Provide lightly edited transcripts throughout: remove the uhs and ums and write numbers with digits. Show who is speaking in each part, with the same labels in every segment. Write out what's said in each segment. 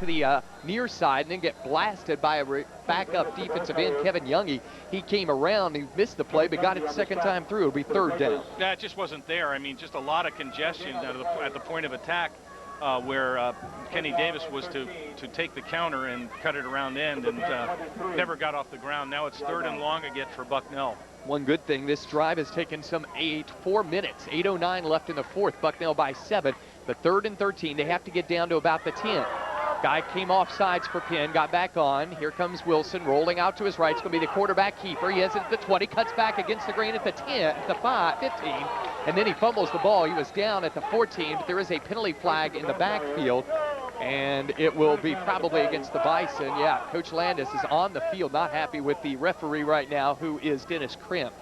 Speaker 1: to the near side and then get blasted by a backup defensive end, Kevin Youngie. He came around, he missed the play, but got it the second time through. It'll be third down.
Speaker 2: Yeah, it just wasn't there. I mean, just a lot of congestion at the point of attack where Kenny Davis was to take the counter and cut it around end and never got off the ground. Now it's third and long again for Bucknell.
Speaker 1: One good thing, this drive has taken some 4 minutes. 8:09 left in the fourth. Bucknell by 7. The 3rd and 13. They have to get down to about the 10. Guy came off sides for Penn, got back on. Here comes Wilson rolling out to his right. It's going to be the quarterback keeper. He has it at the 20, cuts back against the grain at the 10, at the 5, 15, and then he fumbles the ball. He was down at the 14, but there is a penalty flag in the backfield, and it will be probably against the Bison. Yeah, Coach Landis is on the field, not happy with the referee right now, who is Dennis Krimp.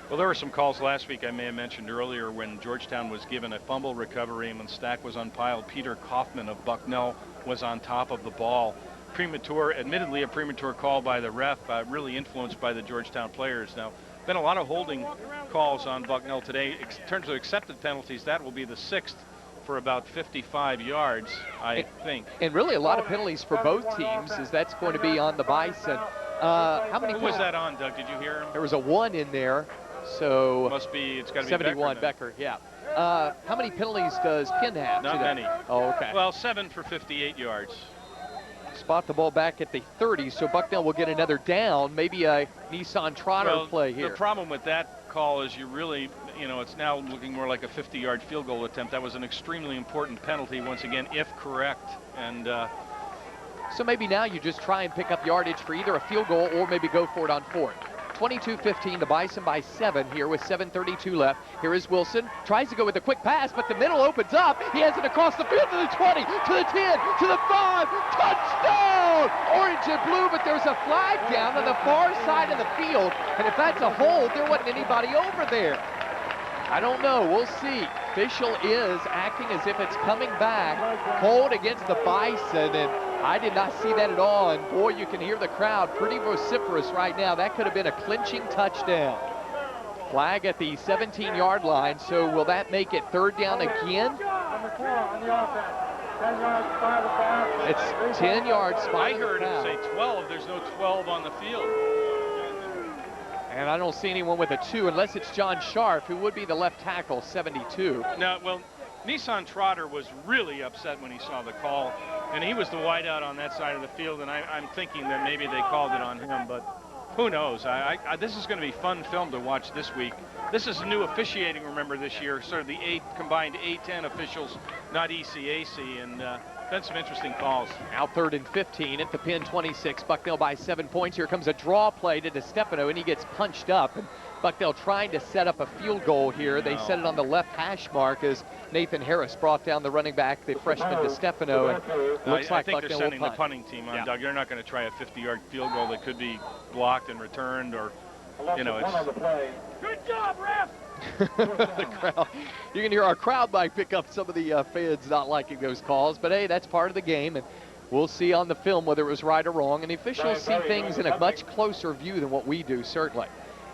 Speaker 2: Well, there were some calls last week I may have mentioned earlier when Georgetown was given a fumble recovery and when Stack was unpiled. Peter Kaufman of Bucknell was on top of the ball. Admittedly a premature call by the ref, really influenced by the Georgetown players. Now, been a lot of holding calls on Bucknell today. In terms of accepted penalties, that will be the 6th for about 55 yards, I think.
Speaker 1: And really a lot of penalties for both teams, as that's going to be on the Bison. How many?
Speaker 2: Who was that on, Doug? Did you hear him?
Speaker 1: There was a 1 in there. So
Speaker 2: it's got to be
Speaker 1: 71 Becker, yeah. How many penalties does Penn have?
Speaker 2: Not many.
Speaker 1: Oh, okay.
Speaker 2: Well, 7 for 58 yards.
Speaker 1: Spot the ball back at the 30, so Bucknell will get another down, maybe a Nissan Trotter play here.
Speaker 2: The problem with that call is you really, it's now looking more like a 50-yard field goal attempt. That was an extremely important penalty, once again, if correct. And
Speaker 1: so maybe now you just try and pick up yardage for either a field goal or maybe go for it on 4th. 22-15, the Bison by 7 here with 7:32 left. Here is Wilson, tries to go with a quick pass, but the middle opens up. He has it across the field to the 20, to the 10, to the 5, touchdown! Orange and blue, but there's a flag down on the far side of the field, and if that's a hold, there wasn't anybody over there. I don't know, we'll see. Official is acting as if it's coming back. Hold against the Bison, and I did not see that at all, and boy, you can hear the crowd pretty vociferous right now. That could have been a clinching touchdown. Flag at the 17-yard line, so will that make it third down again? It's 10 yards.
Speaker 2: I heard him say 12. There's no 12 on the field.
Speaker 1: And I don't see anyone with a 2 unless it's John Sharp, who would be the left tackle, 72.
Speaker 2: No, well, Nissan Trotter was really upset when he saw the call, and he was the wideout on that side of the field, and I'm thinking that maybe they called it on him, but who knows? This is going to be fun film to watch this week. This is new officiating, remember, this year, sort of the combined A10 officials, not ECAC, and been some interesting calls.
Speaker 1: Now 3rd and 15 at the Penn 26. Bucknell by 7 points. Here comes a draw play to DeStefano, and he gets punched up. And Bucknell trying to set up a field goal here. They set it on the left hash mark as Nathan Harris brought down the running back, the freshman DeStefano. And looks like
Speaker 2: I think
Speaker 1: Bucknell
Speaker 2: they're sending
Speaker 1: will
Speaker 2: the punting team on, Doug. They're not going to try a 50-yard field goal that could be blocked and returned, or, it's...
Speaker 3: Good job, ref!
Speaker 1: The crowd. You can hear our crowd might pick up some of the fans not liking those calls, but hey, that's part of the game, and we'll see on the film whether it was right or wrong, and the officials see things in a much closer view than what we do, certainly.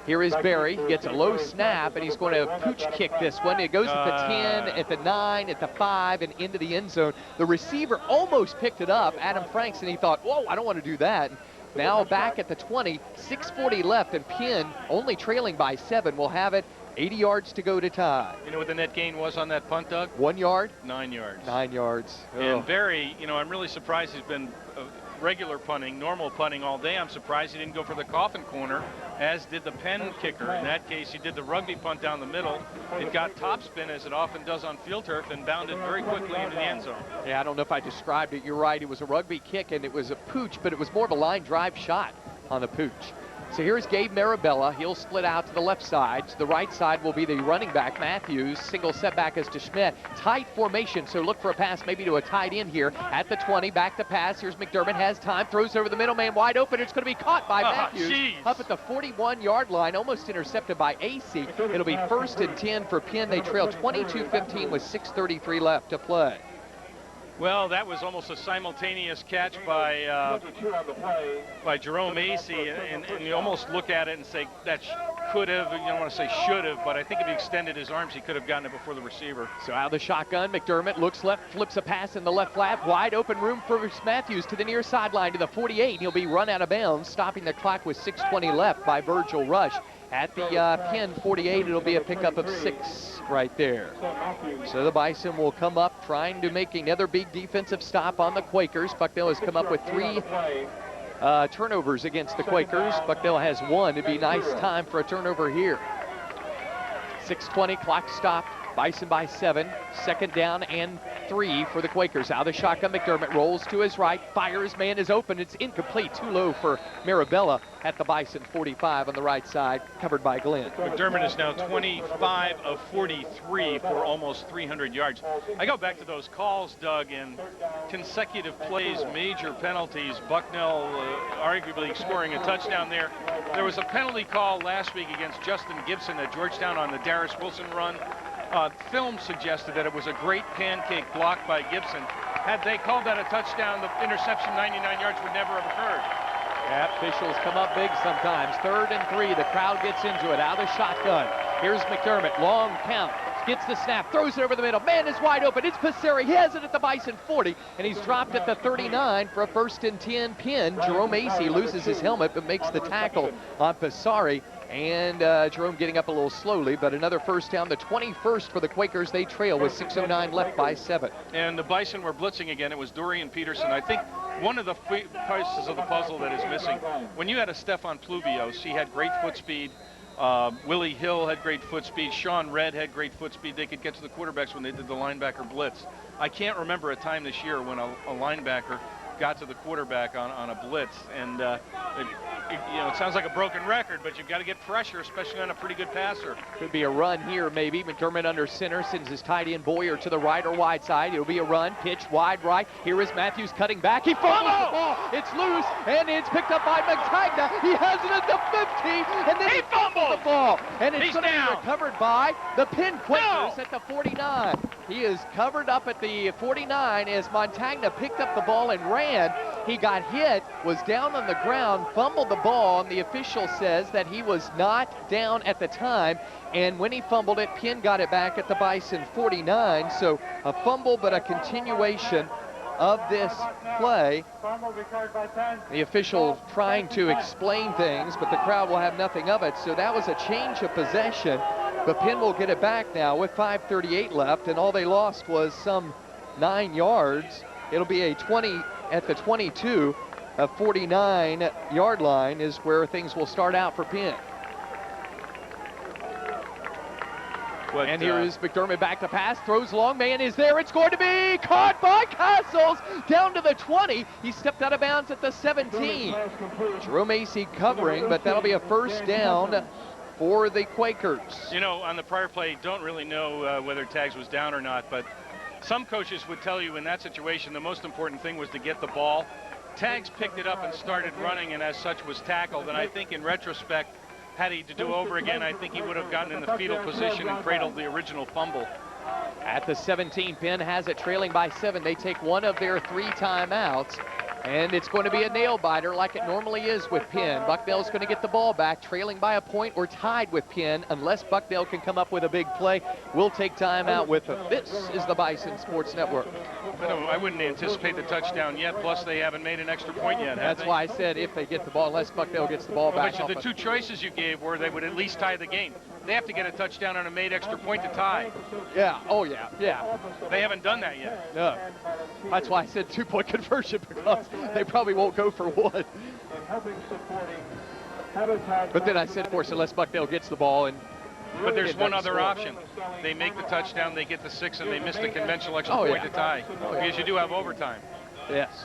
Speaker 1: Here is Barry. He gets a low snap, and he's going to pooch kick this one. It goes at the 10, at the 9, at the 5, and into the end zone. The receiver almost picked it up, Adam Franks, and he thought, whoa, I don't want to do that. Now back at the 20, 6:40 left, and Penn, only trailing by 7, will have it. 80 yards to go to tie.
Speaker 2: You know what the net gain was on that punt, Doug?
Speaker 1: 1 yard?
Speaker 2: 9 yards.
Speaker 1: 9 yards.
Speaker 2: And Barry, I'm really surprised he's been regular punting, normal punting all day. I'm surprised he didn't go for the coffin corner, as did the Penn kicker. In that case, he did the rugby punt down the middle. It got topspin, as it often does on field turf, and bounded very quickly into the end zone.
Speaker 1: Yeah, I don't know if I described it. You're right. It was a rugby kick, and it was a pooch, but it was more of a line drive shot on the pooch. So here's Gabe Marabella. He'll split out to the left side. To the right side will be the running back, Matthews. Single setback is to Schmidt. Tight formation, so look for a pass maybe to a tight end here at the 20. Back to pass. Here's McDermott. Has time. Throws over the middle man wide open. It's going to be caught by Matthews. Up at the 41-yard line. Almost intercepted by AC. It'll be 1st and 10 for Penn. They trail 22-15 with 6:33 left to play.
Speaker 2: Well, that was almost a simultaneous catch by Jerome Macy, and you almost look at it and say that could have, you don't want to say should have, but I think if he extended his arms, he could have gotten it before the receiver.
Speaker 1: So out of the shotgun, McDermott looks left, flips a pass in the left flat, wide open room for Matthews to the near sideline to the 48. He'll be run out of bounds, stopping the clock with 6:20 left by Virgil Rush. At the Penn 48, it'll be a pickup of 6 right there. So the Bison will come up trying to make another big defensive stop on the Quakers. Bucknell has come up with 3 turnovers against the Quakers. Bucknell has 1. It'd be nice time for a turnover here. 6:20, clock stopped. Bison by 7. 2nd down and 3 for the Quakers. Out of the shotgun, McDermott rolls to his right, fires, man is open. It's incomplete, too low for Marabella at the Bison 45 on the right side, covered by Glenn.
Speaker 2: McDermott is now 25 of 43 for almost 300 yards. I go back to those calls, Doug, in consecutive plays, major penalties. Bucknell arguably scoring a touchdown there. There was a penalty call last week against Justin Gibson at Georgetown on the Darius Wilson run. Film suggested that it was a great pancake block by Gibson. Had they called that a touchdown, the interception 99 yards would never have occurred.
Speaker 1: Yeah, officials come up big sometimes. 3rd and 3, the crowd gets into it. Out of the shotgun. Here's McDermott, long count. Gets the snap, throws it over the middle. Man is wide open. It's Passeri. He has it at the Bison 40, and he's dropped at the 39 for a 1st and 10 Penn. Jerome Macy loses his helmet, but makes the tackle on Passeri. And Jerome getting up a little slowly, but another 1st down, the 21st for the Quakers. They trail with 6:09 left by 7.
Speaker 2: And the Bison were blitzing again. It was Dorian Peterson. I think one of the pieces of the puzzle that is missing, when you had a Stefan Pluvios, he had great foot speed. Willie Hill had great foot speed. Sean Redd had great foot speed. They could get to the quarterbacks when they did the linebacker blitz. I can't remember a time this year when a linebacker got to the quarterback on a blitz, and it sounds like a broken record, but you've got to get pressure, especially on a pretty good passer.
Speaker 1: Could be a run here, maybe. McDermott under center, sends his tight end Boyer to the right or wide side. It'll be a run, pitch wide right. Here is Matthews cutting back. He fumbles the ball. It's loose, and it's picked up by Montagna. He has it at the 50, and then he fumbled the ball. And it's going to be recovered by the Penn Quakers at the 49. He is covered up at the 49 as Montagna picked up the ball and ran. He got hit, was down on the ground, fumbled the ball, and the official says that he was not down at the time. And when he fumbled it, Penn got it back at the Bison 49. So a fumble, but a continuation of this play. The official trying to explain things, but the crowd will have nothing of it. So that was a change of possession, but Penn will get it back now with 5:38 left, and all they lost was some 9 yards. It'll be a 20 at the 22, a 49-yard line is where things will start out for Penn. And here is McDermott back to pass, throws long, man is there, it's going to be caught by Castles, down to the 20. He stepped out of bounds at the 17. Jerome Macy covering, but that'll be a 1st down for the Quakers.
Speaker 2: You know, on the prior play, don't really know whether Tags was down or not, but some coaches would tell you in that situation the most important thing was to get the ball. Tags picked it up and started running, and as such was tackled. And I think in retrospect, had he to do over again, I think he would have gotten in the fetal position and cradled the original fumble.
Speaker 1: At the 17, Penn has it trailing by 7. They take one of their 3 timeouts, and it's going to be a nail-biter like it normally is with Penn. Bucknell's going to get the ball back, trailing by a point or tied with Penn. Unless Bucknell can come up with a big play, we'll take timeout with them. This is the Bison Sports Network.
Speaker 2: I wouldn't anticipate the touchdown yet, plus they haven't made an extra point yet, have
Speaker 1: That's why I said if they get the ball, unless Bucknell gets the ball back.
Speaker 2: But the 2 choices you gave were they would at least tie the game. They have to get a touchdown on a made extra point to tie.
Speaker 1: Yeah, oh yeah, yeah.
Speaker 2: They haven't done that yet.
Speaker 1: No. That's why I said 2-point conversion, because they probably won't go for 1. But then I said, of course, unless Bucknell gets the ball.
Speaker 2: But there's one other option. They make the touchdown, they get the 6, and they miss the conventional extra point to tie. Because you do have overtime.
Speaker 1: Yes.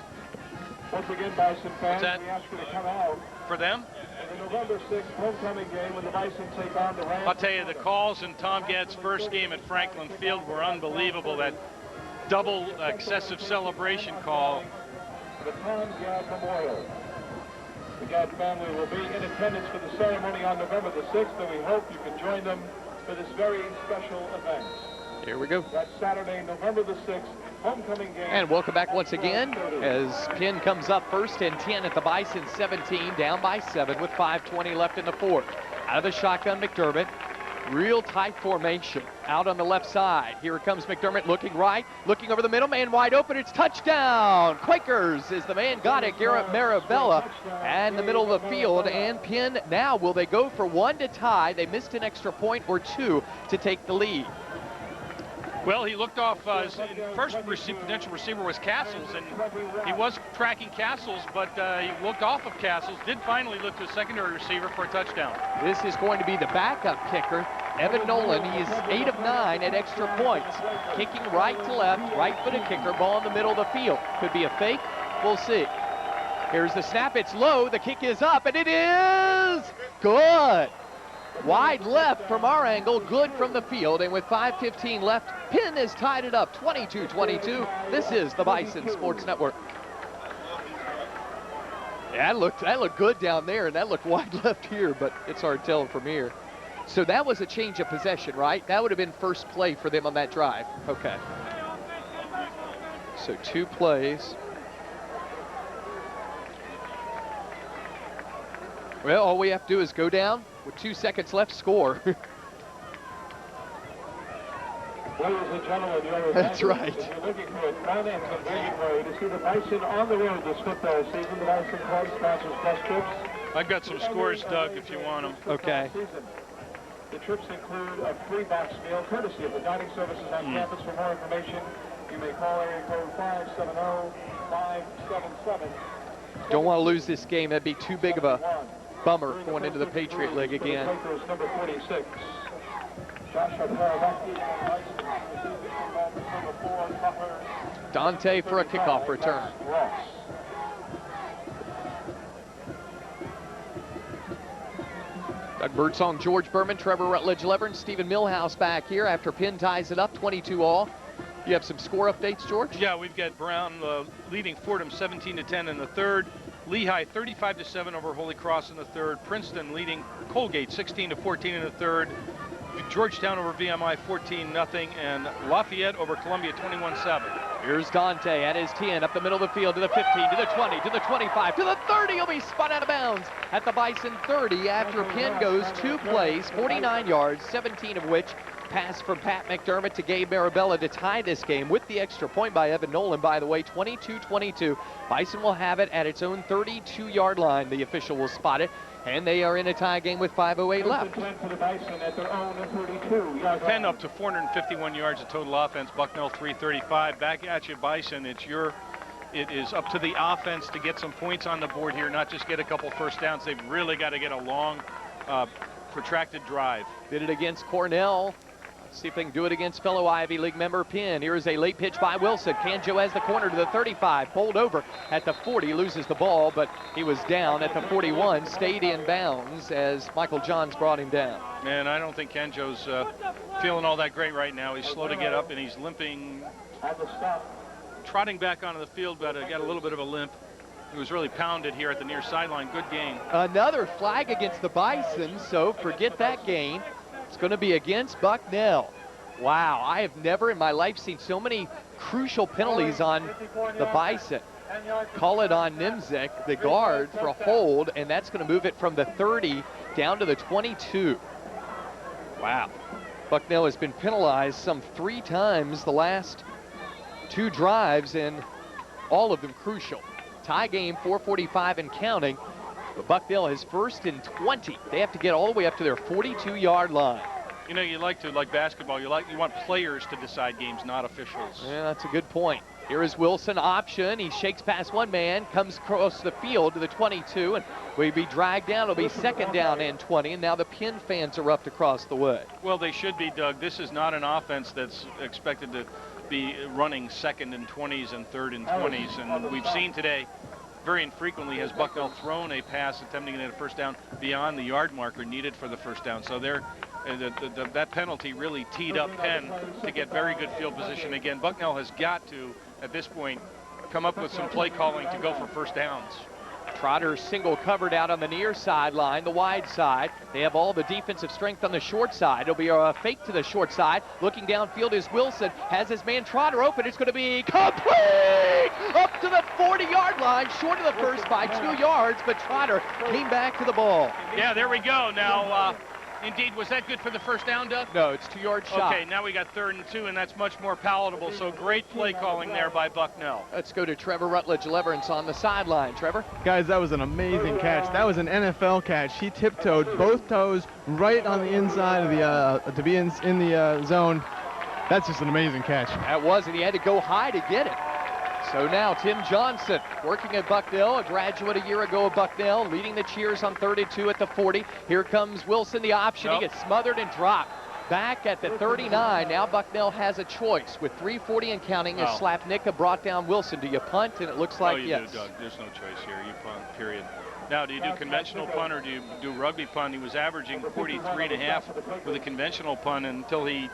Speaker 3: Once again, Bison fans,
Speaker 2: What's that?
Speaker 3: we ask you to come out.
Speaker 2: For them?
Speaker 3: In the November 6th homecoming game when the Bison take on the Rams.
Speaker 2: I'll tell you, the calls in Tom Gadd's first game at Franklin Field were unbelievable. That double excessive celebration call.
Speaker 3: The Tom Gadd Memorial. The Gadd family will be in attendance for the ceremony on November the 6th, and we hope you can join them for this very special event.
Speaker 1: Here we go.
Speaker 3: That's Saturday, November the 6th, Homecoming game.
Speaker 1: And welcome back once again as Penn comes up first and 10 at the Bison 17, down by 7 with 5:20 left in the fourth. Out of the shotgun, McDermott. Real tight formation out on the left side. Here comes McDermott looking right, looking over the middle, man wide open. It's touchdown. Quakers is the man got it. Garrett Marabella and the middle of the field. And Penn now, will they go for one to tie? They missed an extra point or two to take the lead.
Speaker 2: Well, he looked off, his first potential receiver was Castles, and he was tracking Castles, but he looked off of Castles, did finally look to a secondary receiver for a touchdown.
Speaker 1: This is going to be the backup kicker, Evan Nolan. He is 8 of 9 at extra points. Kicking right to left, right-footed kicker, ball in the middle of the field. Could be a fake, we'll see. Here's the snap, it's low, the kick is up, and it is good. Wide left from our angle, good from the field, and with 5:15 left, Penn has tied it up 22-22. This is the Bison Sports Network. Yeah, that looked good down there, and that looked wide left here, but it's hard telling from here. So that was a change of possession, right? That would have been first play for them on that drive. Okay. So 2 plays. Well, all we have to do is go down with 2 seconds left, score.
Speaker 3: Ladies and gentlemen, the other
Speaker 1: That's right.
Speaker 3: If you're looking for a fun and convenient way to see the Bison on the road this football season, the Bison Club sponsors bus trips.
Speaker 2: I've got some scores, Doug, if you want them.
Speaker 1: Okay.
Speaker 3: The trips include a free box meal courtesy of the dining services on campus. For more information, you may call area code 570-577.
Speaker 1: Don't want to lose this game. That'd be too big of a bummer going into the Patriot League again.
Speaker 3: Number 46.
Speaker 1: Dante for a kickoff return. Doug Birdsong, George Berman, Trevor Rutledge Levern, Stephen Millhouse back here after Penn ties it up 22 all. You have some score updates, George?
Speaker 2: Yeah, we've got Brown leading Fordham 17-10 in the third. Lehigh 35-7 over Holy Cross in the third. Princeton leading Colgate 16-14 in the third. Georgetown over VMI 14-0, and Lafayette over Columbia 21-7.
Speaker 1: Here's Dante at his 10, up the middle of the field to the 15, to the 20, to the 25, to the 30. He'll be spun out of bounds at the Bison 30 after Penn goes 2 plays, 49 yards, 17 of which pass from Pat McDermott to Gabe Marabella to tie this game with the extra point by Evan Nolan, by the way, 22-22. Bison will have it at its own 32-yard line. The official will spot it, and they are in a tie game with 5:08 left.
Speaker 2: Penn up to 451 yards of total offense. Bucknell 335. Back at you, Bison. It is up to the offense to get some points on the board here, not just get a couple first downs. They've really got to get a long, protracted drive.
Speaker 1: Did it against Cornell. See if they can do it against fellow Ivy League member Penn. Here is a late pitch by Wilson. Canjo has the corner to the 35. Pulled over at the 40. Loses the ball, but he was down at the 41. Stayed in bounds as Michael Johns brought him down.
Speaker 2: And I don't think Canjo's feeling all that great right now. He's slow to get up, and he's limping. Trotting back onto the field, but got a little bit of a limp. He was really pounded here at the near sideline. Good game.
Speaker 1: Another flag against the Bison, so forget that game. It's going to be against Bucknell. Wow, I have never in my life seen so many crucial penalties on the Bison. Call it on Nimzek, the guard, for a hold, and that's going to move it from the 30 down to the 22. Wow. Bucknell has been penalized some 3 times the last 2 drives, and all of them crucial. Tie game, 4:45 and counting. But Bucknell is first and 20. They have to get all the way up to their 42-yard line.
Speaker 2: You know, you like basketball. You want players to decide games, not officials.
Speaker 1: Yeah, that's a good point. Here is Wilson, option. He shakes past one man, comes across the field to the 22, and will be dragged down. It'll be second down and 20, and now the Penn fans erupt across the way.
Speaker 2: Well, they should be, Doug. This is not an offense that's expected to be running second and 20s and third and 20s, and we've seen today very infrequently has Bucknell thrown a pass attempting to get a first down beyond the yard marker needed for the first down. So that penalty really teed up Penn to get very good field position. Again, Bucknell has got to, at this point, come up with some play calling to go for first downs.
Speaker 1: Trotter single covered out on the near sideline, the wide side. They have all the defensive strength on the short side. It'll be a fake to the short side. Looking downfield is Wilson. Has his man Trotter open. It's going to be complete up to the 40-yard line, short of the first by 2 yards, but Trotter came back to the ball.
Speaker 2: Yeah, there we go. Now, indeed, was that good for the first down, Doug?
Speaker 1: No, it's 2-yard shot.
Speaker 2: Okay, now we got 3rd and 2, and that's much more palatable. So great play calling there by Bucknell.
Speaker 1: Let's go to Trevor Rutledge-Leverance on the sideline. Trevor?
Speaker 4: Guys, that was an amazing catch. That was an NFL catch. He tiptoed both toes right on the inside of the to be in the zone. That's just an amazing catch.
Speaker 1: That was, and he had to go high to get it. So now Tim Johnson working at Bucknell, a graduate a year ago of Bucknell, leading the cheers on 3rd and 2 at the 40. Here comes Wilson, the option. He gets smothered and dropped. Back at the 39, now Bucknell has a choice. With 3:40 and counting, as Slapnicka brought down Wilson. Do you punt? And it looks like
Speaker 2: yes. Do, Doug. There's no choice here. You punt, period. Now, do you do conventional punt or do you do rugby punt? He was averaging 43.5 with a conventional punt until he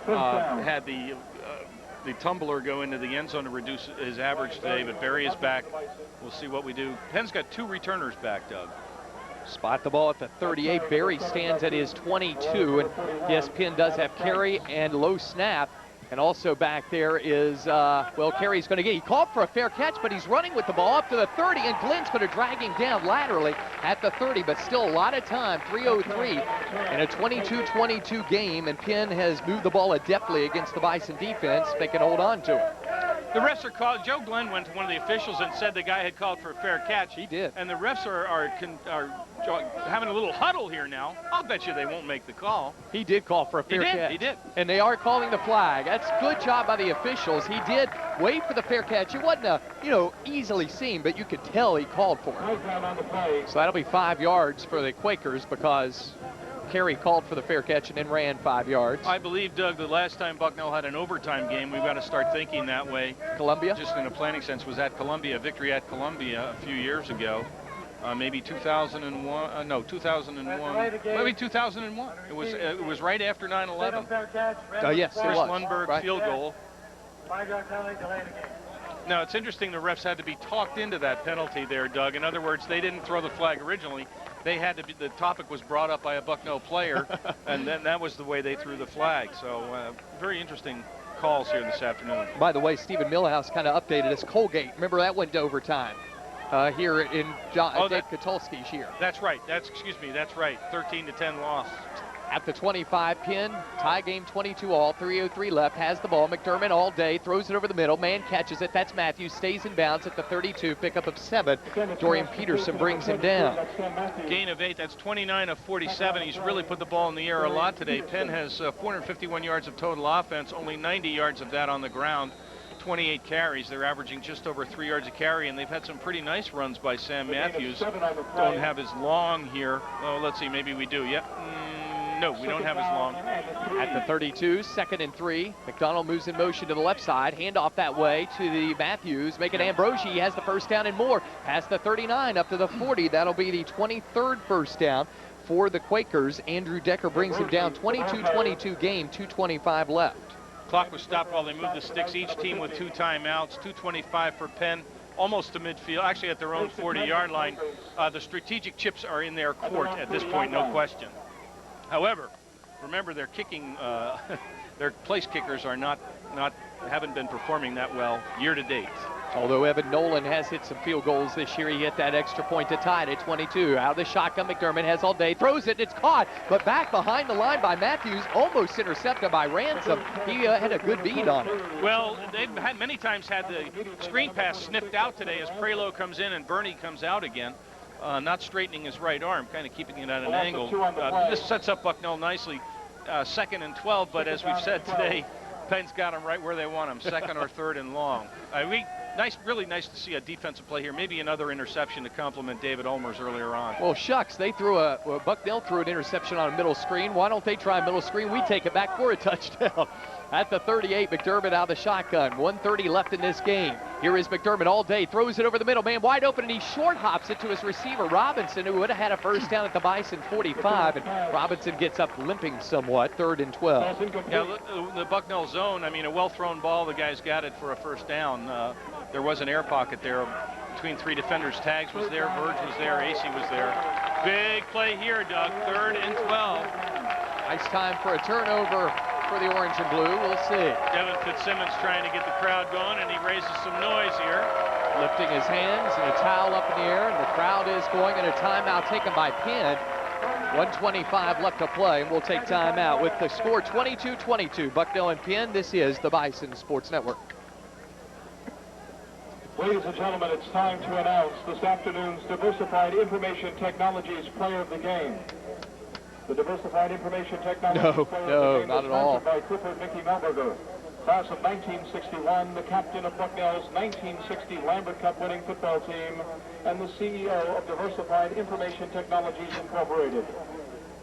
Speaker 2: had the tumbler go into the end zone to reduce his average today, but Barry is back. We'll see what we do. Penn's got 2 returners back, Doug.
Speaker 1: Spot the ball at the 38. Barry stands at his 22, and yes, Penn does have carry and low snap. And also back there is, Carey's going to get, he called for a fair catch, but he's running with the ball up to the 30, and Glenn's going to drag him down laterally at the 30, but still a lot of time, 3:03 in a 22-22 game, and Penn has moved the ball adeptly against the Bison defense. They can hold on to it.
Speaker 2: The refs are called. Joe Glenn went to one of the officials and said the guy had called for a fair catch.
Speaker 1: He did.
Speaker 2: And the refs are having a little huddle here now. I'll bet you they won't make the call.
Speaker 1: He did call for a fair catch.
Speaker 2: He did.
Speaker 1: And they are calling the flag. That's a good job by the officials. He did wait for the fair catch. It wasn't easily seen, but you could tell he called for it. So that'll be 5 yards for the Quakers because Carey called for the fair catch and then ran 5 yards.
Speaker 2: I believe, Doug, the last time Bucknell had an overtime game, we've got to start thinking that way.
Speaker 1: Columbia?
Speaker 2: Just in a planning sense, was at Columbia, victory at Columbia a few years ago. Maybe 2001, no, 2001, maybe 2001. It was right after 9/11.
Speaker 1: Yes,
Speaker 2: Chris
Speaker 1: it was.
Speaker 2: Lundberg field goal.
Speaker 3: 5-yard penalty, delay the game.
Speaker 2: Now, it's interesting the refs had to be talked into that penalty there, Doug. In other words, they didn't throw the flag originally. They had to be, the topic was brought up by a Bucknell player, and then that was the way they threw the flag. So very interesting calls here this afternoon.
Speaker 1: By the way, Stephen Millhouse kind of updated us. Colgate, remember that went to overtime here in Dave Katulski's year.
Speaker 2: That's right. That's right. 13-10 loss.
Speaker 1: At the 25, Penn, tie game 22 all, 3:03 left, has the ball. McDermott all day, throws it over the middle. Man catches it. That's Matthews, stays in bounds at the 32, pickup of 7. Dorian Peterson brings him down.
Speaker 2: Gain of 8. That's 29 of 47. He's really put the ball in the air a lot today. Penn has 451 yards of total offense, only 90 yards of that on the ground. 28 carries. They're averaging just over 3 yards a carry, and they've had some pretty nice runs by Sam Matthews. Don't have as long here. Oh, let's see. Maybe we do. Yep. No, we don't have as long.
Speaker 1: At the 32, 2nd and 3. McDonald moves in motion to the left side. Handoff that way to the Matthews. Make it Ambrosi. He has the first down and more. Past the 39 up to the 40. That'll be the 23rd first down for the Quakers. Andrew Decker brings him down. 22-22 game, 2:25 left.
Speaker 2: Clock was stopped while they moved the sticks. Each team with 2 timeouts. 2:25 for Penn. Almost to midfield, actually at their own 40-yard line. The strategic chips are in their court at this point, no question. However, remember their kicking, their place kickers are haven't been performing that well year to date.
Speaker 1: Although Evan Nolan has hit some field goals this year, he hit that extra point to tie it at 22. Out of the shotgun, McDermott has all day, throws it, it's caught, but back behind the line by Matthews, almost intercepted by Ransom. He had a good beat on it.
Speaker 2: Well, they've had many times had the screen pass sniffed out today as Prelo comes in and Bernie comes out again. Not straightening his right arm, kind of keeping it at an angle. This sets up Bucknell nicely. 2nd and 12, but as we've said today, Penn's got them right where they want them, 2nd or 3rd and long. Really nice to see a defensive play here. Maybe another interception to complement David Ulmer's earlier on.
Speaker 1: Well, shucks, they Bucknell threw an interception on a middle screen. Why don't they try middle screen? We take it back for a touchdown. At the 38, McDermott out of the shotgun. 1:30 left in this game. Here is McDermott all day, throws it over the middle, man wide open, and he short hops it to his receiver, Robinson, who would have had a first down at the Bison 45, and Robinson gets up limping somewhat, 3rd and 12.
Speaker 2: Yeah, the Bucknell zone, I mean, a well-thrown ball, the guy's got it for a first down. There was an air pocket there between three defenders. Tags was there, Verge was there, AC was there. Big play here, Doug. 3rd and 12.
Speaker 1: Nice time for a turnover for the orange and blue. We'll see.
Speaker 2: Devin Fitzsimmons trying to get the crowd going, and he raises some noise here.
Speaker 1: Lifting his hands and a towel up in the air, and the crowd is going in a timeout taken by Penn. 1:25 left to play, and we'll take timeout with the score 22-22. Bucknell and Penn. This is the Bison Sports Network.
Speaker 3: Ladies and gentlemen, it's time to announce this afternoon's Diversified Information Technologies Player of the Game. The Diversified Information Technologies Player of the Game
Speaker 1: not
Speaker 3: is
Speaker 1: at all.
Speaker 3: sponsored by Clifford Mickey Melberger, class of 1961, the captain of Bucknell's 1960 Lambert Cup winning football team, and the CEO of Diversified Information Technologies Incorporated.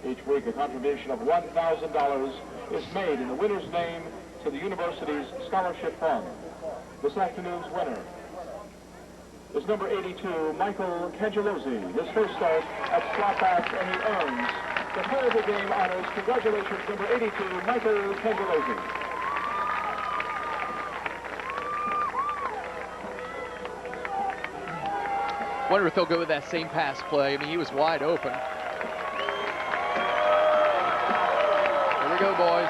Speaker 3: Each week, a contribution of $1,000 is made in the winner's name to the university's scholarship fund. This afternoon's winner is number 82, Michael Cangelozzi. His first start at slot-back, and he earns the Player of the Game honors. Congratulations, number 82, Michael Cangelozzi.
Speaker 1: Wonder if they'll go with that same pass play. I mean, he was wide open. Here we go, boys.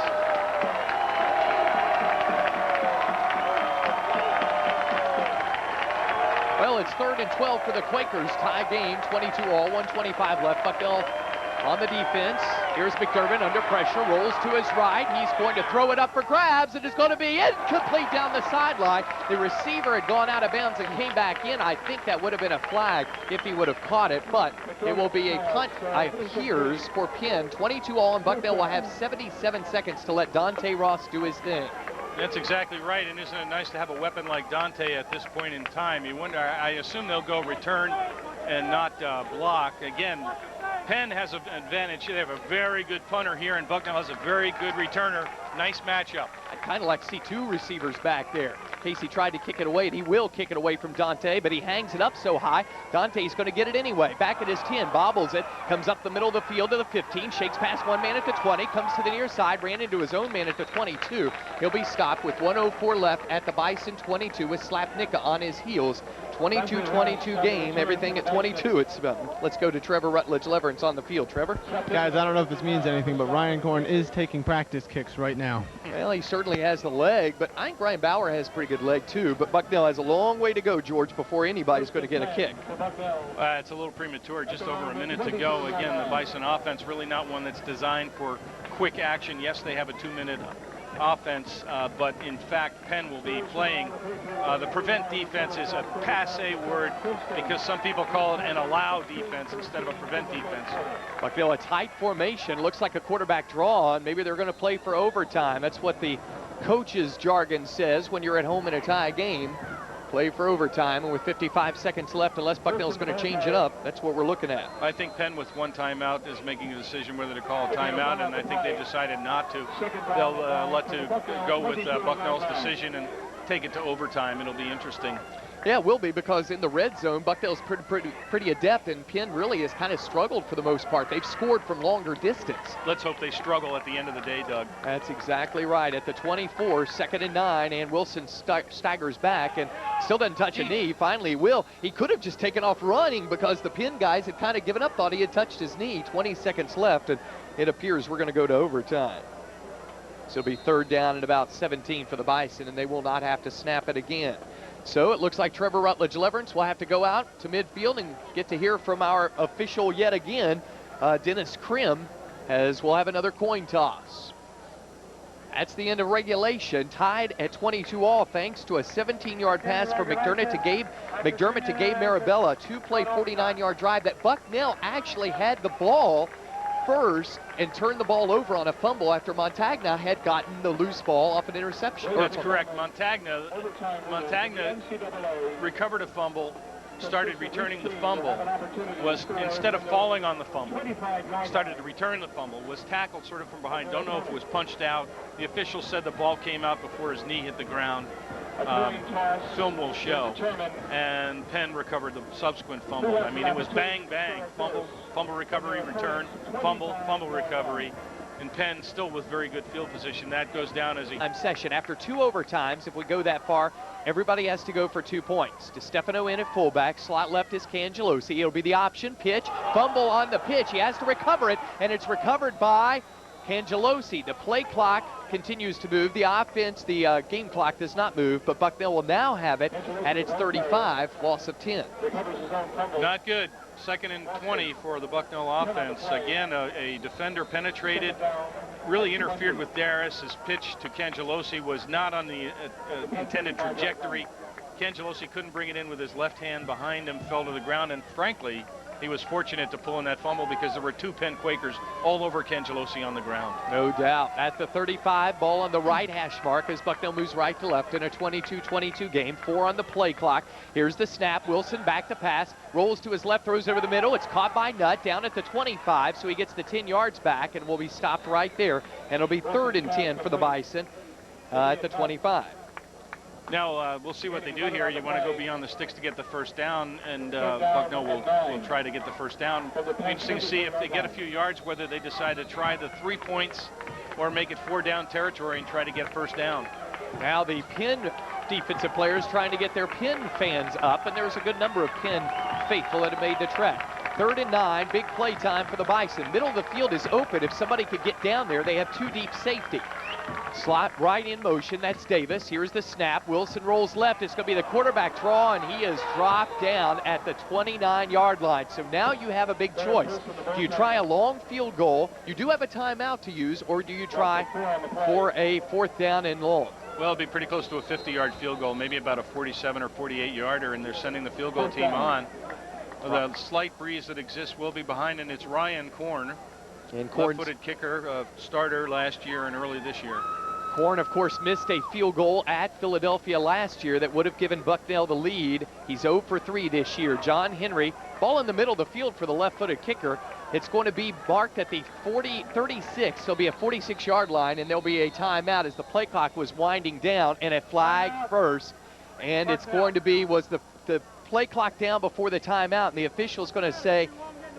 Speaker 1: Well, it's 3rd and 12 for the Quakers. Tie game, 22-all, 1:25 left. Bucknell on the defense. Here's McDermott under pressure, rolls to his right. He's going to throw it up for grabs, and it's going to be incomplete down the sideline. The receiver had gone out of bounds and came back in. I think that would have been a flag if he would have caught it, but it will be a punt, it appears, for Penn. 22-all, and Bucknell will have 77 seconds to let Dante Ross do his thing.
Speaker 2: That's exactly right, and isn't it nice to have a weapon like Dante at this point in time? You wonder, I assume they'll go return and not block. Again, Penn has an advantage. They have a very good punter here, and Bucknell has a very good returner. Nice matchup.
Speaker 1: I'd kind of like to see 2 receivers back there. Casey tried to kick it away, and he will kick it away from Dante, but he hangs it up so high, Dante's going to get it anyway. Back at his 10, bobbles it, comes up the middle of the field to the 15, shakes past one man at the 20, comes to the near side, ran into his own man at the 22. He'll be stopped with 1:04 left at the Bison 22 with Slapnicka on his heels. 22-22 game, everything at 22. Let's go to Trevor Rutledge Leverance on the field. Trevor?
Speaker 4: Guys, I don't know if this means anything, but Ryan Korn is taking practice kicks right now.
Speaker 1: Well, he certainly has the leg, but I think Brian Bauer has a pretty good leg too. But Bucknell has a long way to go, George, before anybody's going to get a kick.
Speaker 2: It's a little premature, just over a minute to go. Again, the Bison offense really not one that's designed for quick action. Yes, they have a 2-minute offense, but in fact Penn will be playing. The prevent defense is a passe word because some people call it an allow defense instead of a prevent defense.
Speaker 1: Bucknell, a tight formation, looks like a quarterback draw, and maybe they're going to play for overtime. That's what the coach's jargon says when you're at home in a tie game. Play for overtime, and with 55 seconds left, unless Bucknell's going to change it up, that's what we're looking at.
Speaker 2: I think Penn, with one timeout, is making a decision whether to call a timeout, and I think they've decided not to. They'll go with Bucknell's decision and take it to overtime. It'll be interesting.
Speaker 1: Yeah, it will be, because in the red zone, Bucknell's pretty adept, and Penn really has kind of struggled for the most part. They've scored from longer distance.
Speaker 2: Let's hope they struggle at the end of the day, Doug.
Speaker 1: That's exactly right. At the 24, 2nd and 9, and Wilson staggers back and still doesn't touch a knee. Finally, he will. He could have just taken off running because the Penn guys had kind of given up, thought he had touched his knee. 20 seconds left, and it appears we're going to go to overtime. So it'll be 3rd down and about 17 for the Bison, and they will not have to snap it again. So it looks like Trevor Rutledge Leverance will have to go out to midfield and get to hear from our official yet again, Dennis Krim, as we'll have another coin toss. That's the end of regulation, tied at 22-all thanks to a 17-yard pass from McDermott to Gabe Marabella, 2-play 49-yard drive that Bucknell actually had the ball first and turned the ball over on a fumble after Montagna had gotten the loose ball off an interception.
Speaker 2: That's correct. Montagna recovered a fumble, started returning the fumble, was, instead of falling on the fumble, started to return the fumble, was tackled sort of from behind. Don't know if it was punched out. The official said the ball came out before his knee hit the ground. Film will show. And Penn recovered the subsequent fumble. I mean, it was bang, bang, fumble, fumble recovery, return, fumble, fumble recovery. And Penn still with very good field position. That goes down as a
Speaker 1: Session. After 2 overtimes, if we go that far, everybody has to go for 2 points. DeStefano in at fullback. Slot left is Cangelosi. It'll be the option. Pitch. Fumble on the pitch. He has to recover it, and it's recovered by Cangelosi. The play clock continues to move. The offense, the game clock does not move, but Bucknell will now have it at its 35, loss of 10.
Speaker 2: Not good. 2nd and 20 for the Bucknell offense. Again, a defender penetrated, really interfered with Darris. His pitch to Cangelosi was not on the intended trajectory. Cangelosi couldn't bring it in with his left hand behind him, fell to the ground, and frankly, he was fortunate to pull in that fumble because there were 2 Penn Quakers all over Cangelosi on the ground.
Speaker 1: No doubt. At the 35, ball on the right hash mark as Bucknell moves right to left in a 22-22 game. 4 on the play clock. Here's the snap. Wilson back to pass. Rolls to his left, throws over the middle. It's caught by Nutt down at the 25, so he gets the 10 yards back and will be stopped right there. And it'll be 3rd and 10 for the Bison at the 25.
Speaker 2: Now, we'll see what they do here. You want to go beyond the sticks to get the first down, and Bucknell will try to get the first down. It'll be interesting to see if they get a few yards, whether they decide to try the 3 points or make it 4 down territory and try to get first down.
Speaker 1: Now the Penn defensive players trying to get their Penn fans up, and there's a good number of Penn faithful that have made the trek. 3rd and 9, big play time for the Bison. Middle of the field is open. If somebody could get down there, they have 2 deep safety. Slot right in motion, that's Davis. Here's the snap. Wilson rolls left. It's going to be the quarterback draw, and he is dropped down at the 29-yard line. So now you have a big choice. Do you try a long field goal? You do have a timeout to use, or do you try for a 4th down and long?
Speaker 2: Well, it'd be pretty close to a 50-yard field goal, maybe about a 47 or 48-yarder, and they're sending the field goal team on. The slight breeze that exists will be behind, and it's Ryan Korn.
Speaker 1: And Korn's
Speaker 2: left-footed kicker, starter last year and early this year.
Speaker 1: Korn, of course, missed a field goal at Philadelphia last year that would have given Bucknell the lead. He's 0 for 3 this year. John Henry, ball in the middle of the field for the left-footed kicker. It's going to be marked at the 36. There'll be a 46-yard line, and there'll be a timeout as the play clock was winding down, and a flag first. And it's going to be, was the play clock down before the timeout, and the official's going to say,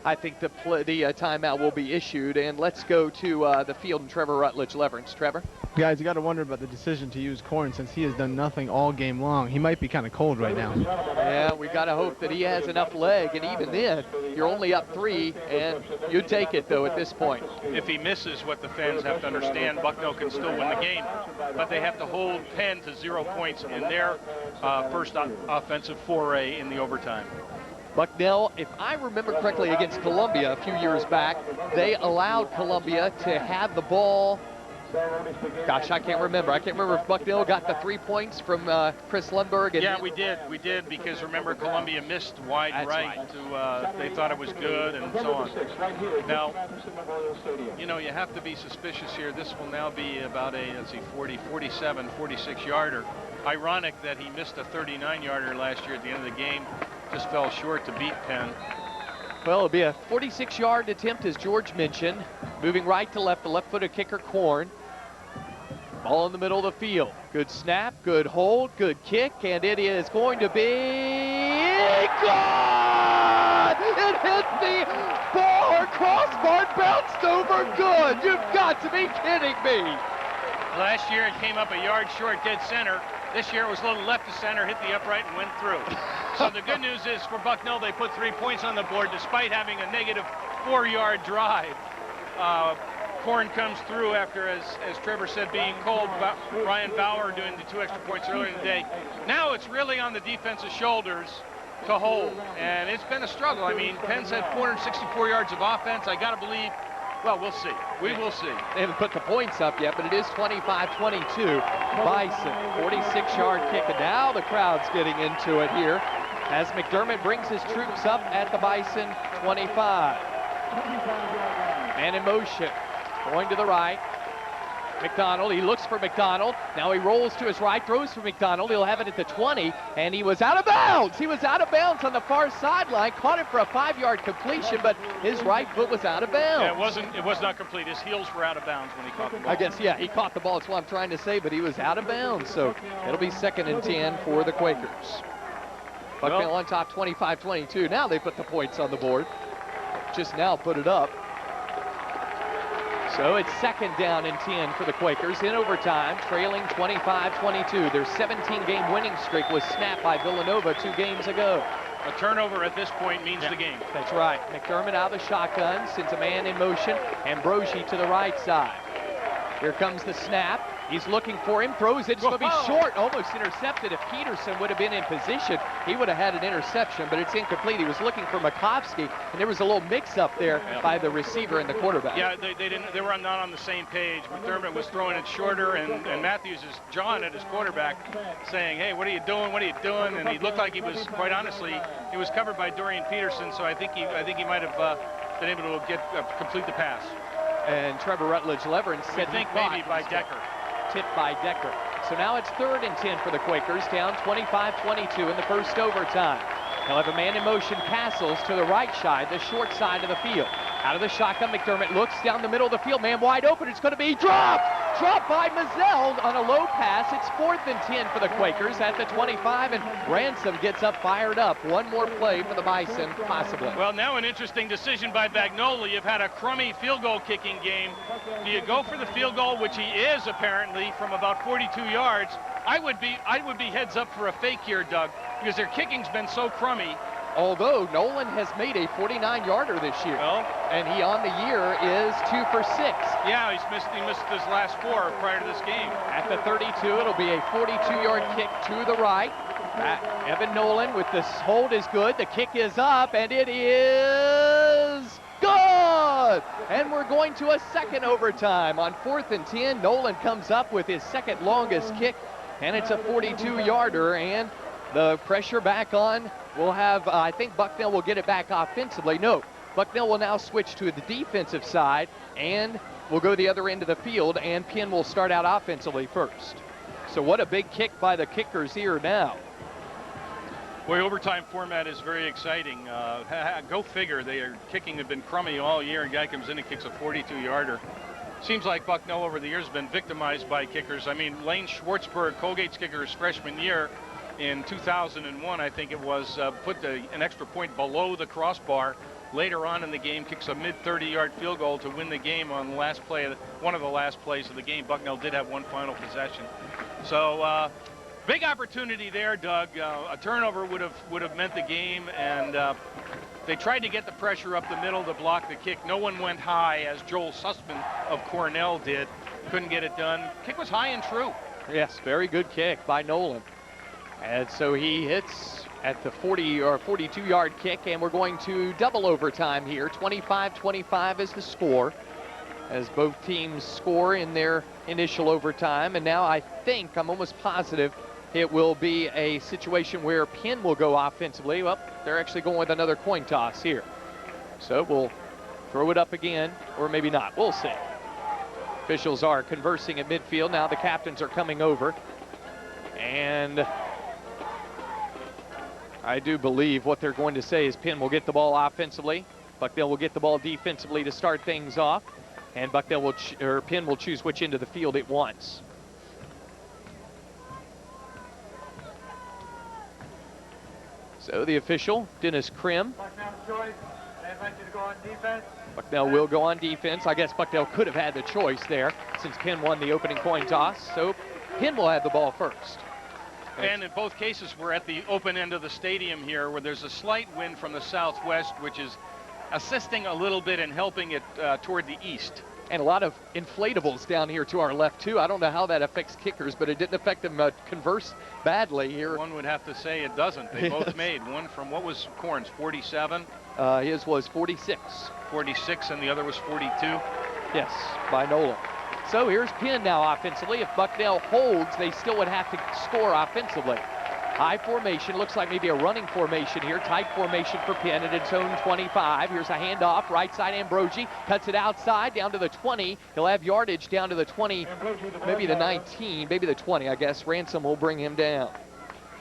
Speaker 1: I think the timeout will be issued. And let's go to the field and Trevor Rutledge Leverance. Trevor?
Speaker 4: Guys, you got to wonder about the decision to use Korn since he has done nothing all game long. He might be kind of cold right now.
Speaker 1: Yeah, we got to hope that he has enough leg, and even then, you're only up 3, and you take it, though, at this point.
Speaker 2: If he misses, what the fans have to understand, Bucknell can still win the game, but they have to hold Penn to 0 points in their first offensive foray in the overtime.
Speaker 1: Bucknell, if I remember correctly, against Columbia a few years back, they allowed Columbia to have the ball. Gosh, I can't remember. I can't remember if Bucknell got the 3 points from Chris Lundberg. And
Speaker 2: yeah, we did because remember Columbia missed wide right to they thought it was good and so on. Now, you know, you have to be suspicious here. This will now be about a 47, 46-yarder. Ironic that he missed a 39-yarder last year at the end of the game. Just fell short to beat Penn.
Speaker 1: Well, it'll be a 46-yard attempt, as George mentioned. Moving right to left, the left-footed kicker, Korn. Ball in the middle of the field. Good snap, good hold, good kick, and it is going to be gone! It hit the ball or crossbar, bounced over, good! You've got to be kidding me!
Speaker 2: Last year it came up a yard short, dead center. This year it was a little left to center, hit the upright, and went through. So the good news is for Bucknell, they put 3 points on the board despite having a negative 4-yard drive. Korn comes through after, as Trevor said, being cold. Brian Bauer doing the 2 extra points earlier in the day. Now it's really on the defense's shoulders to hold, and it's been a struggle. I mean, Penn's had 464 yards of offense. I got to believe, well, we'll see. We will see.
Speaker 1: They haven't put the points up yet, but it is 25-22. Bison, 46-yard kick, and now the crowd's getting into it here as McDermott brings his troops up at the Bison 25. Man in motion, going to the right. McDonald, he looks for McDonald. Now he rolls to his right, throws for McDonald. He'll have it at the 20, and he was out of bounds. He was out of bounds on the far sideline. Caught it for a 5-yard completion, but his right foot was out of bounds.
Speaker 2: Yeah, it was not complete. His heels were out of bounds when he caught the ball.
Speaker 1: I guess, yeah, he caught the ball. That's what I'm trying to say, but he was out of bounds. So it'll be 2nd and 10 for the Quakers. Bucknell on top, 25-22. Now they put the points on the board. Just now put it up. So it's 2nd down and 10 for the Quakers in overtime, trailing 25-22. Their 17-game winning streak was snapped by Villanova 2 games ago.
Speaker 2: A turnover at this point means the game.
Speaker 1: That's right. McDermott out of the shotgun, sends a man in motion, Ambrosi to the right side. Here comes the snap. He's looking for him, throws it. It's going to be short, almost intercepted. If Peterson would have been in position, he would have had an interception, but it's incomplete. He was looking for Makovsky, and there was a little mix-up there by the receiver and the quarterback.
Speaker 2: Yeah, they were not on the same page. McDermott was throwing it shorter, and Matthews is jawing at his quarterback, saying, "Hey, what are you doing? What are you doing?" And he looked like he was, quite honestly, he was covered by Dorian Peterson, so I think he might have been able to complete the pass.
Speaker 1: And Trevor Rutledge-Leverin said
Speaker 2: maybe by Decker.
Speaker 1: Tipped by Decker. So now it's 3rd and 10 for the Quakers, down 25-22 in the first overtime. They'll have a man in motion, Castles to the right side, the short side of the field. Out of the shotgun, McDermott looks down the middle of the field, man wide open. It's going to be dropped by Mazzell on a low pass. It's 4th and 10 for the Quakers at the 25, and Ransom gets up, fired up. One more play for the Bison, possibly.
Speaker 2: Well, now an interesting decision by Bagnoli. You've had a crummy field goal kicking game. Do you go for the field goal, which he is apparently from about 42 yards? I would be heads up for a fake here, Doug, because their kicking's been so crummy.
Speaker 1: Although Nolan has made a 49-yarder this year, and he on the year is 2 for 6.
Speaker 2: Yeah, he missed his last 4 prior to this game.
Speaker 1: At the 32, it'll be a 42-yard kick to the right. Evan Nolan with the hold is good. The kick is up, and it is good. And we're going to a second overtime on 4th and 10. Nolan comes up with his second longest kick, and it's a 42-yarder, and the pressure back on. We'll have, I think Bucknell will get it back offensively. No, Bucknell will now switch to the defensive side, and we'll go the other end of the field, and Penn will start out offensively first. So what a big kick by the kickers here now.
Speaker 2: Boy, overtime format is very exciting. Go figure. Their kicking have been crummy all year, and guy comes in and kicks a 42-yarder. Seems like Bucknell over the years has been victimized by kickers. I mean, Lane Schwartzberg, Colgate's kicker his freshman year, in 2001, I think it was, put an extra point below the crossbar. Later on in the game, kicks a mid-30-yard field goal to win the game on the last play, one of the last plays of the game. Bucknell did have one final possession. So big opportunity there, Doug. A turnover would have meant the game, and they tried to get the pressure up the middle to block the kick. No one went high, as Joel Sussman of Cornell did. Couldn't get it done. Kick was high and true.
Speaker 1: Yes, very good kick by Nolan. And so he hits at the 40 or 42-yard kick, and we're going to double overtime here. 25-25 is the score, as both teams score in their initial overtime. And now I think, I'm almost positive, it will be a situation where Penn will go offensively. Well, they're actually going with another coin toss here. So we'll throw it up again, or maybe not. We'll see. Officials are conversing at midfield. Now the captains are coming over. And I do believe what they're going to say is Penn will get the ball offensively. Bucknell will get the ball defensively to start things off. And Bucknell will Penn will choose which end of the field it wants. So the official, Dennis Krim.
Speaker 5: Bucknell's choice. They invite you to go on defense.
Speaker 1: Bucknell will go on defense. I guess Bucknell could have had the choice there since Penn won the opening coin toss. So Penn will have the ball first.
Speaker 2: And in both cases, we're at the open end of the stadium here, where there's a slight wind from the southwest, which is assisting a little bit and helping it toward the east.
Speaker 1: And a lot of inflatables down here to our left, too. I don't know how that affects kickers, but it didn't affect them converse badly here.
Speaker 2: One would have to say it doesn't. They both made one from, what was Corn's, 47?
Speaker 1: His was 46.
Speaker 2: 46, and the other was 42?
Speaker 1: Yes, by Nolan. So here's Penn now offensively. If Bucknell holds, they still would have to score offensively. High formation, looks like maybe a running formation here. Tight formation for Penn at its own 25. Here's a handoff, right side Ambrosi, cuts it outside, down to the 20. He'll have yardage down to the 20, maybe the 19, maybe the 20, I guess. Ransom will bring him down.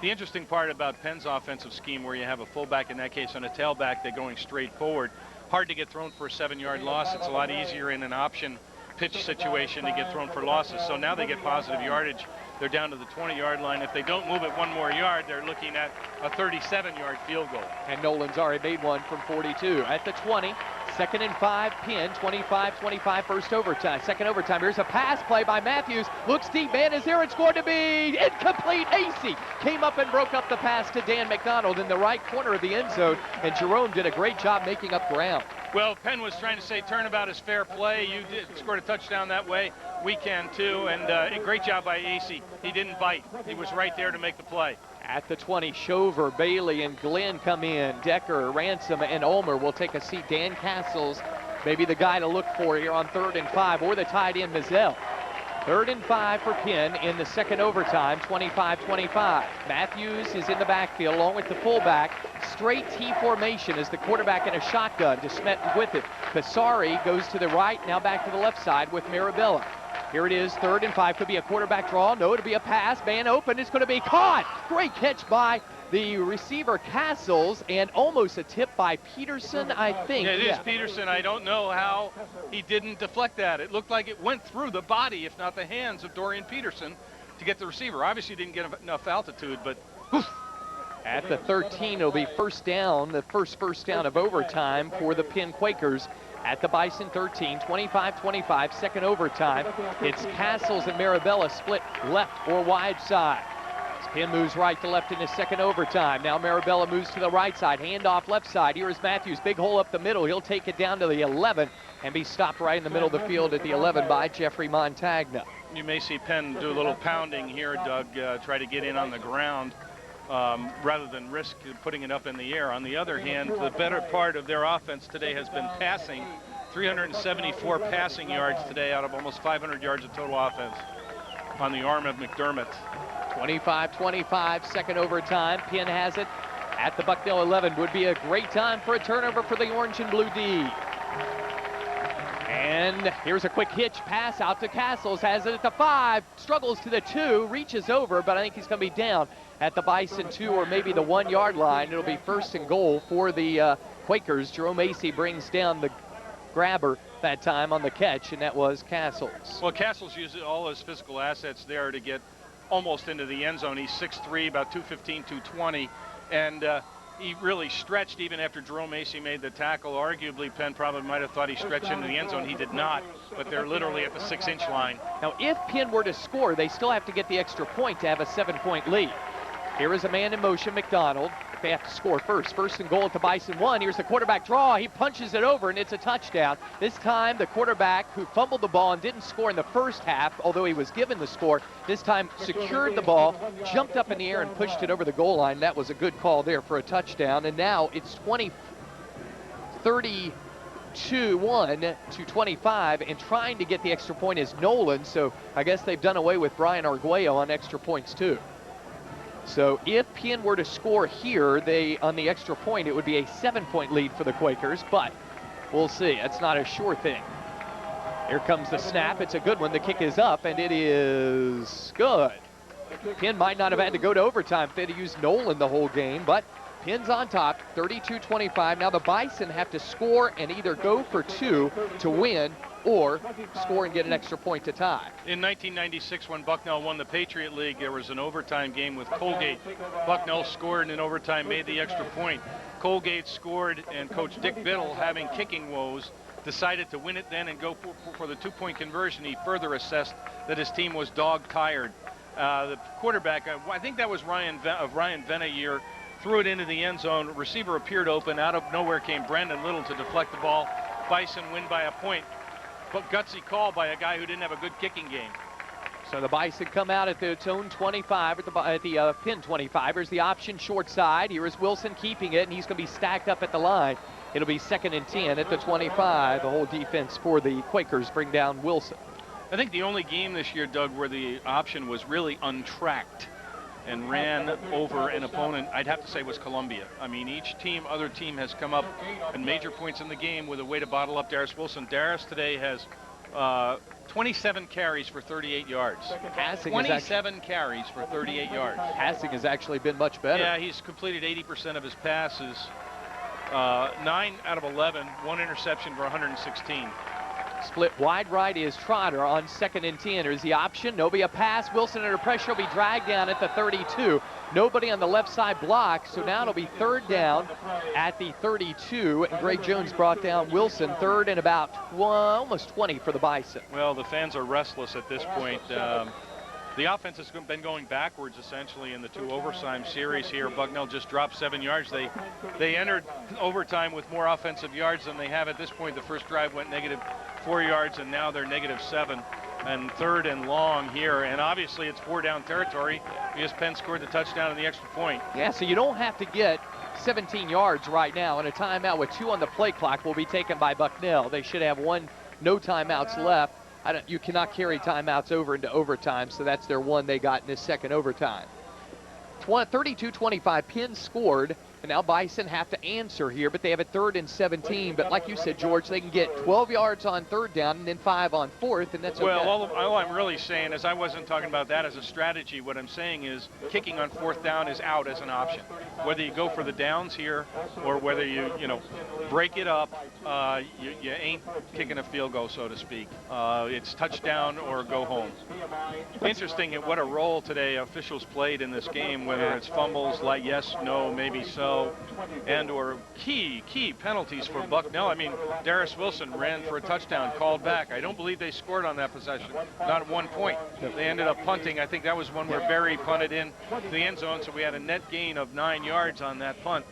Speaker 2: The interesting part about Penn's offensive scheme, where you have a fullback, in that case on a tailback, they're going straight forward. Hard to get thrown for a 7-yard loss. It's a lot easier in an option pitch situation to get thrown for losses. So now they get positive yardage. They're down to the 20-yard line. If they don't move it one more yard, they're looking at a 37-yard field goal.
Speaker 1: And Nolan's already made one from 42. At the 20, 2nd and 5, Penn, 25-25, first overtime. Second overtime, here's a pass play by Matthews. Looks deep, man is there, it's going to be incomplete. AC came up and broke up the pass to Dan McDonald in the right corner of the end zone, and Jerome did a great job making up ground.
Speaker 2: Well, Penn was trying to say turnabout is fair play. You scored a touchdown that way. We can too, and a great job by AC. He didn't bite. He was right there to make the play.
Speaker 1: At the 20, Shover, Bailey, and Glenn come in. Decker, Ransom, and Ulmer will take a seat. Dan Castles, maybe the guy to look for here on 3rd and 5, or the tight end, Mizell. 3rd and 5 for Penn in the second overtime, 25-25. Matthews is in the backfield along with the fullback. Straight T formation as the quarterback in a shotgun. DeSmet with it. Kasari goes to the right, now back to the left side with Marabella. Here it is, 3rd and 5. Could be a quarterback draw. No, it'll be a pass. Man open. It's going to be caught. Great catch by the receiver Castles, and almost a tip by Peterson, I think.
Speaker 2: Yeah, it is Peterson. I don't know how he didn't deflect that. It looked like it went through the body, if not the hands, of Dorian Peterson to get the receiver. Obviously didn't get enough altitude, but whew.
Speaker 1: At the 13, it'll be first down, the first down of overtime for the Penn Quakers. At the Bison 13, 25-25, second overtime. It's Castles and Marabella split left or wide side. Penn moves right to left in his second overtime. Now Marabella moves to the right side. Handoff left side. Here is Matthews. Big hole up the middle. He'll take it down to the 11 and be stopped right in the middle of the field at the 11 by Jeffrey Montagna.
Speaker 2: You may see Penn do a little pounding here, Doug, try to get in on the ground rather than risk putting it up in the air. On the other hand, the better part of their offense today has been passing. 374 passing yards today out of almost 500 yards of total offense on the arm of McDermott.
Speaker 1: 25-25, second overtime. Penn has it at the Bucknell 11. Would be a great time for a turnover for the Orange and Blue D. And here's a quick hitch pass out to Castles. Has it at the 5, struggles to the 2, reaches over, but I think he's going to be down at the Bison 2 or maybe the 1 yard line. It'll be first and goal for the Quakers. Jerome Acey brings down the grabber that time on the catch, and that was Castles.
Speaker 2: Well, Castles used all his physical assets there to get almost into the end zone. He's 6'3", about 215, 220, and he really stretched even after Jerome Acey made the tackle. Arguably, Penn probably might have thought he stretched into the end zone. He did not, but they're literally at the 6-inch line.
Speaker 1: Now, if Penn were to score, they still have to get the extra point to have a 7-point lead. Here is a man in motion, McDonald. They have to score first. First and goal at the Bison 1. Here's the quarterback draw. He punches it over, and it's a touchdown. This time, the quarterback who fumbled the ball and didn't score in the first half, although he was given the score, this time secured the ball, jumped up in the air, and pushed it over the goal line. That was a good call there for a touchdown. And now it's 31 to 25, and trying to get the extra point is Nolan. So I guess they've done away with Brian Arguello on extra points too. So if Penn were to score here, on the extra point, it would be a 7-point lead for the Quakers, but we'll see. That's not a sure thing. Here comes the snap. It's a good one. The kick is up, and it is good. Penn might not have had to go to overtime if they'd have used Nolan the whole game, but Penn's on top, 32-25. Now the Bison have to score and either go for 2 to win or score and get an extra point to tie.
Speaker 2: In 1996, when Bucknell won the Patriot League, there was an overtime game with Colgate. Bucknell scored in overtime, made the extra point. Colgate scored, and Coach Dick Biddle, having kicking woes, decided to win it then and go for the 2-point conversion. He further assessed that his team was dog-tired. The quarterback, I think that was Ryan Venna year, threw it into the end zone. Receiver appeared open. Out of nowhere came Brandon Little to deflect the ball. Bison win by a point. But gutsy call by a guy who didn't have a good kicking game.
Speaker 1: So the Bison come out at its own 25, at the Penn 25. Here's the option short side. Here is Wilson keeping it, and he's going to be stacked up at the line. It'll be 2nd and 10 at the 25. The whole defense for the Quakers bring down Wilson.
Speaker 2: I think the only game this year, Doug, where the option was really untracked and ran over an opponent, I'd have to say was Columbia. I mean, other team has come up in major points in the game with a way to bottle up Darius Wilson. Darius today has 27 carries for 38 yards.
Speaker 1: Passing
Speaker 2: 27 carries for 38 yards.
Speaker 1: Passing has actually been much better.
Speaker 2: Yeah, he's completed 80% of his passes. 9 out of 11, 1 interception for 116.
Speaker 1: Split wide right is Trotter on 2nd and 10. There's the option. No be a pass. Wilson under pressure will be dragged down at the 32. Nobody on the left side block, so now it'll be third down at the 32. And Greg Jones brought down Wilson, third and about almost 20 for the Bison.
Speaker 2: Well, the fans are restless at this point. The offense has been going backwards essentially in the 2 overtime series here. Bucknell just dropped 7 yards. They entered overtime with more offensive yards than they have at this point. The first drive went -4 yards, and now they're -7. And third and long here, and obviously it's 4-down territory because Penn scored the touchdown and the extra point.
Speaker 1: Yeah, so you don't have to get 17 yards right now, and a timeout with 2 on the play clock will be taken by Bucknell. They should have no timeouts left. You cannot carry timeouts over into overtime, so that's their one they got in this second overtime. 32-25, Penn scored, and now Bison have to answer here, but they have a 3rd and 17. But like you said, George, they can get 12 yards on 3rd down and then 5 on 4th, and that's okay.
Speaker 2: Well, all I'm really saying is I wasn't talking about that as a strategy. What I'm saying is kicking on 4th down is out as an option. Whether you go for the downs here or whether you break it up, you ain't kicking a field goal, so to speak. It's touchdown or go home. Interesting what a role today officials played in this game, whether it's fumbles, like yes, no, maybe so, and or key penalties for Bucknell. I mean, Darius Wilson ran for a touchdown, called back. I don't believe they scored on that possession, not at 1 point. They ended up punting. I think that was one where Berry punted in the end zone, so we had a net gain of 9 yards on that punt.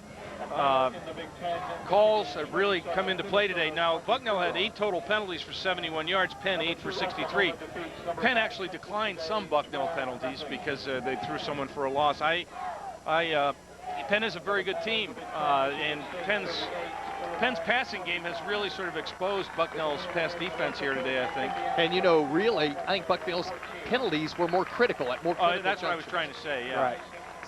Speaker 2: Calls have really come into play today. Now, Bucknell had 8 total penalties for 71 yards, Penn 8 for 63. Penn actually declined some Bucknell penalties because they threw someone for a loss. Penn is a very good team, and Penn's passing game has really sort of exposed Bucknell's pass defense here today, I think.
Speaker 1: And really, I think Bucknell's penalties were more critical at more critical
Speaker 2: that's what I was trying to say, yeah.
Speaker 1: Right.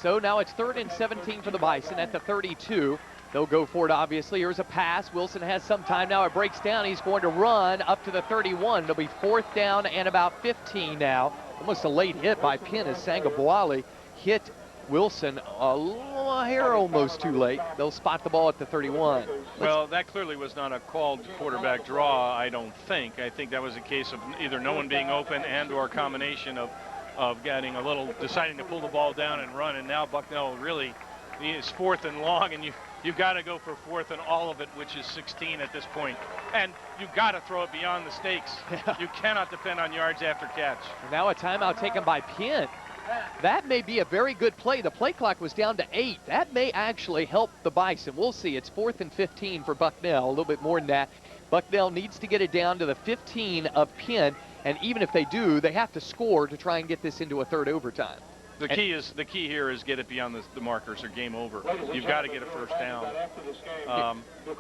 Speaker 1: So now it's 3rd and 17 for the Bison at the 32. They'll go for it, obviously. Here's a pass. Wilson has some time now. It breaks down. He's going to run up to the 31. It'll be 4th down and about 15 now. Almost a late hit by Penn as Sangabuali hit Wilson a hair almost too late. They'll spot the ball at the 31.
Speaker 2: Well, that clearly was not a called quarterback draw, I don't think. I think that was a case of either no one being open and or a combination of getting deciding to pull the ball down and run. And now Bucknell really is 4th and long, and you've got to go for 4th and all of it, which is 16 at this point. And you've got to throw it beyond the stakes. Yeah. You cannot depend on yards after catch.
Speaker 1: Now a timeout taken by Penn. That may be a very good play. The play clock was down to 8. That may actually help the Bison. We'll see. It's 4th and 15 for Bucknell, a little bit more than that. Bucknell needs to get it down to the 15 of Penn, and even if they do, they have to score to try and get this into a 3rd overtime.
Speaker 2: The key here is get it beyond the markers or game over. You've got to get a 1st down.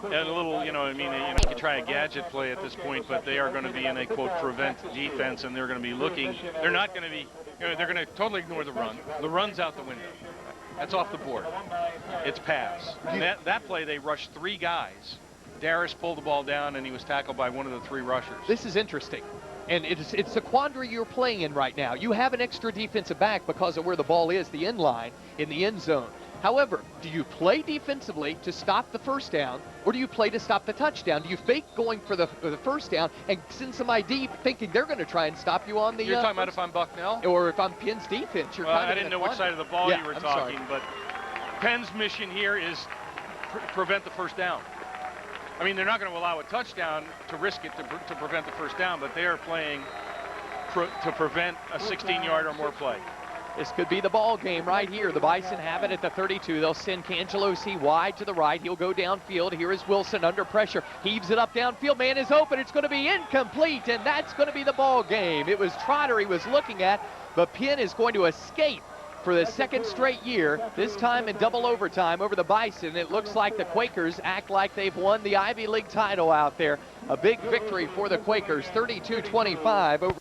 Speaker 2: And a little, you can try a gadget play at this point, but they are going to be in a quote prevent defense, and they're going to be looking. They're not going to be. They're going to totally ignore the run. The run's out the window. That's off the board. It's pass. And that play, they rushed 3 guys. Darius pulled the ball down, and he was tackled by one of the 3 rushers.
Speaker 1: This is interesting. And it's a quandary you're playing in right now. You have an extra defensive back because of where the ball is, the end line, in the end zone. However, do you play defensively to stop the 1st down, or do you play to stop the touchdown? Do you fake going for the 1st down and send somebody deep thinking they're going to try and stop you on the
Speaker 2: You're talking about if I'm Bucknell?
Speaker 1: Or if I'm Penn's defense. You're
Speaker 2: I didn't know which side of the ball you were talking,
Speaker 1: sorry.
Speaker 2: But Penn's mission here is prevent the 1st down. I mean, they're not going to allow a touchdown to risk it to prevent the 1st down, but they are playing to prevent a 16-yard or more play.
Speaker 1: This could be the ball game right here. The Bison have it at the 32. They'll send Cangelosi wide to the right. He'll go downfield. Here is Wilson under pressure. Heaves it up downfield. Man is open. It's going to be incomplete, and that's going to be the ball game. It was Trotter he was looking at, but Penn is going to escape for the 2nd straight year, this time in double overtime over the Bison. It looks like the Quakers act like they've won the Ivy League title out there. A big victory for the Quakers, 32-25 over